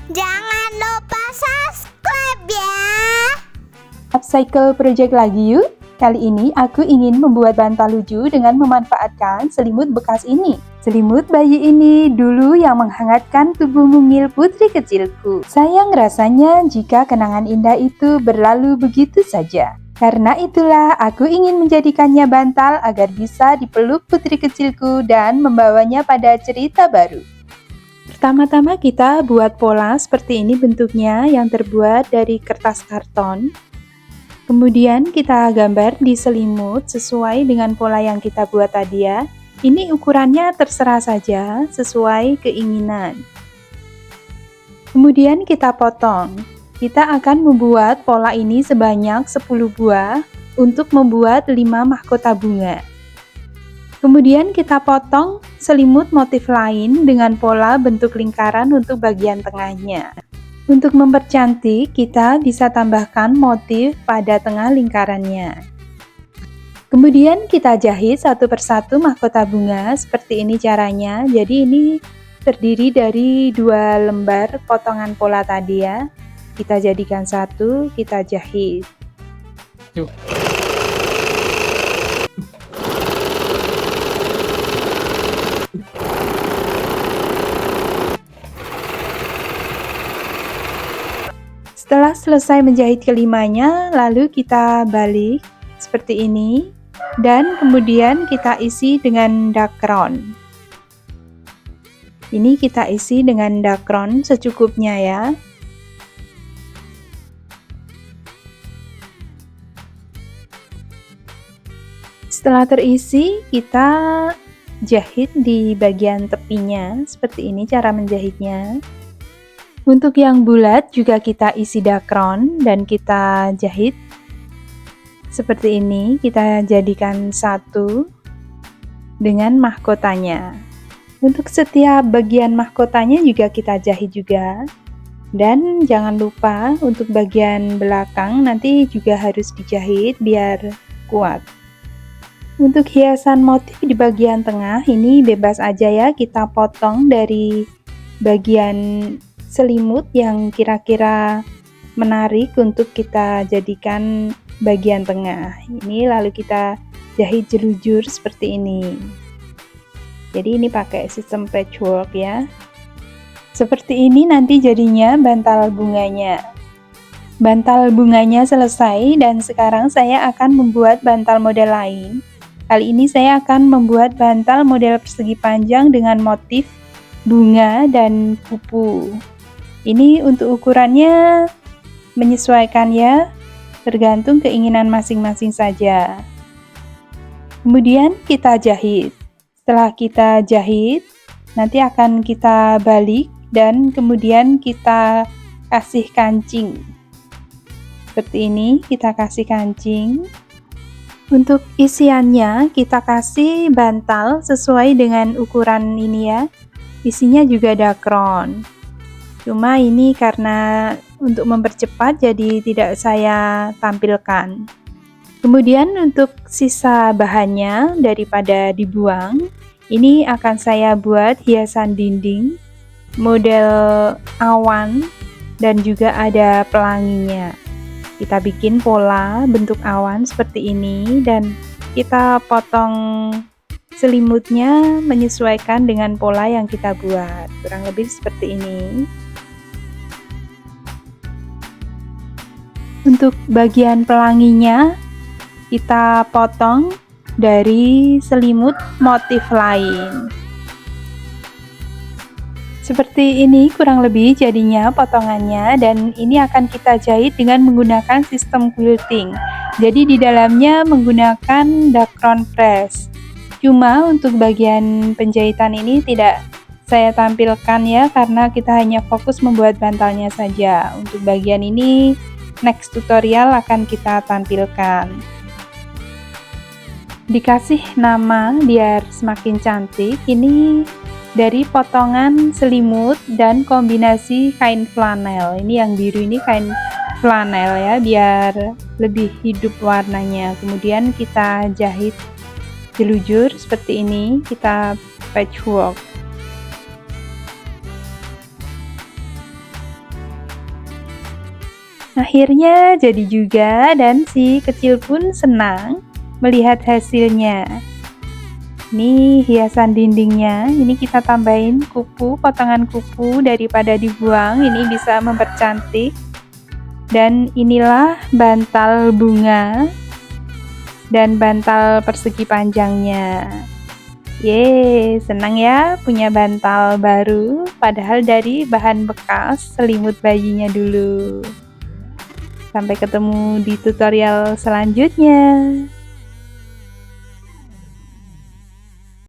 Jangan lupa subscribe ya. Upcycle project lagi yuk. Kali ini aku ingin membuat bantal lucu dengan memanfaatkan selimut bekas ini. Selimut bayi ini dulu yang menghangatkan tubuh mungil putri kecilku. Sayang rasanya jika kenangan indah itu berlalu begitu saja. Karena itulah aku ingin menjadikannya bantal agar bisa dipeluk putri kecilku dan membawanya pada cerita baru. Pertama-tama kita buat pola seperti ini bentuknya yang terbuat dari kertas karton. Kemudian kita gambar di selimut sesuai dengan pola yang kita buat tadi ya. Ini ukurannya terserah saja sesuai keinginan. Kemudian kita potong. Kita akan membuat pola ini sebanyak 10 buah untuk membuat 5 mahkota bunga. Kemudian kita potong selimut motif lain dengan pola bentuk lingkaran untuk bagian tengahnya. Untuk mempercantik, kita bisa tambahkan motif pada tengah lingkarannya. Kemudian kita jahit satu persatu mahkota bunga, seperti ini caranya. Jadi ini terdiri dari 2 lembar potongan pola tadi ya. Kita jadikan satu, kita jahit. Yuk. Setelah selesai menjahit kelimanya, lalu kita balik seperti ini dan kemudian kita isi dengan dakron. Ini kita isi dengan dakron secukupnya ya. Setelah terisi, kita jahit di bagian tepinya, seperti ini cara menjahitnya. Untuk yang bulat juga kita isi dakron dan kita jahit seperti ini, kita jadikan satu dengan mahkotanya. Untuk setiap bagian mahkotanya juga kita jahit juga. Dan jangan lupa untuk bagian belakang nanti juga harus dijahit biar kuat. Untuk hiasan motif di bagian tengah ini bebas aja ya, kita potong dari bagian selimut yang kira-kira menarik untuk kita jadikan bagian tengah. Ini lalu kita jahit jelujur seperti ini. Jadi ini pakai sistem patchwork ya. Seperti ini nanti jadinya bantal bunganya. Bantal bunganya selesai dan sekarang saya akan membuat bantal model lain. Kali ini saya akan membuat bantal model persegi panjang dengan motif bunga dan kupu. Ini untuk ukurannya menyesuaikan ya, tergantung keinginan masing-masing saja. Kemudian kita jahit. Setelah kita jahit, nanti akan kita balik dan kemudian kita kasih kancing. Seperti ini, kita kasih kancing. Untuk isiannya, kita kasih bantal sesuai dengan ukuran ini ya. Isinya juga dakron. Cuma ini karena untuk mempercepat jadi tidak saya tampilkan. Kemudian untuk sisa bahannya daripada dibuang, ini akan saya buat hiasan dinding, model awan dan juga ada pelanginya. Kita bikin pola bentuk awan seperti ini dan kita potong selimutnya menyesuaikan dengan pola yang kita buat. Kurang lebih seperti ini. Untuk bagian pelanginya kita potong dari selimut motif lain. Seperti ini kurang lebih jadinya potongannya dan ini akan kita jahit dengan menggunakan sistem quilting. Jadi di dalamnya menggunakan dakron press. Cuma untuk bagian penjahitan ini tidak saya tampilkan ya karena kita hanya fokus membuat bantalnya saja. Untuk bagian ini next tutorial akan kita tampilkan. Dikasih nama biar semakin cantik. Ini dari potongan selimut dan kombinasi kain flanel. Ini yang biru ini kain flanel ya biar lebih hidup warnanya. Kemudian kita jahit jelujur seperti ini, kita patchwork. Akhirnya jadi juga dan si kecil pun senang melihat hasilnya. Ini hiasan dindingnya, ini kita tambahin kupu, potongan kupu daripada dibuang, ini bisa mempercantik. Dan inilah bantal bunga dan bantal persegi panjangnya. Yeay, senang ya punya bantal baru, padahal dari bahan bekas selimut bayinya dulu. Sampai ketemu di tutorial selanjutnya.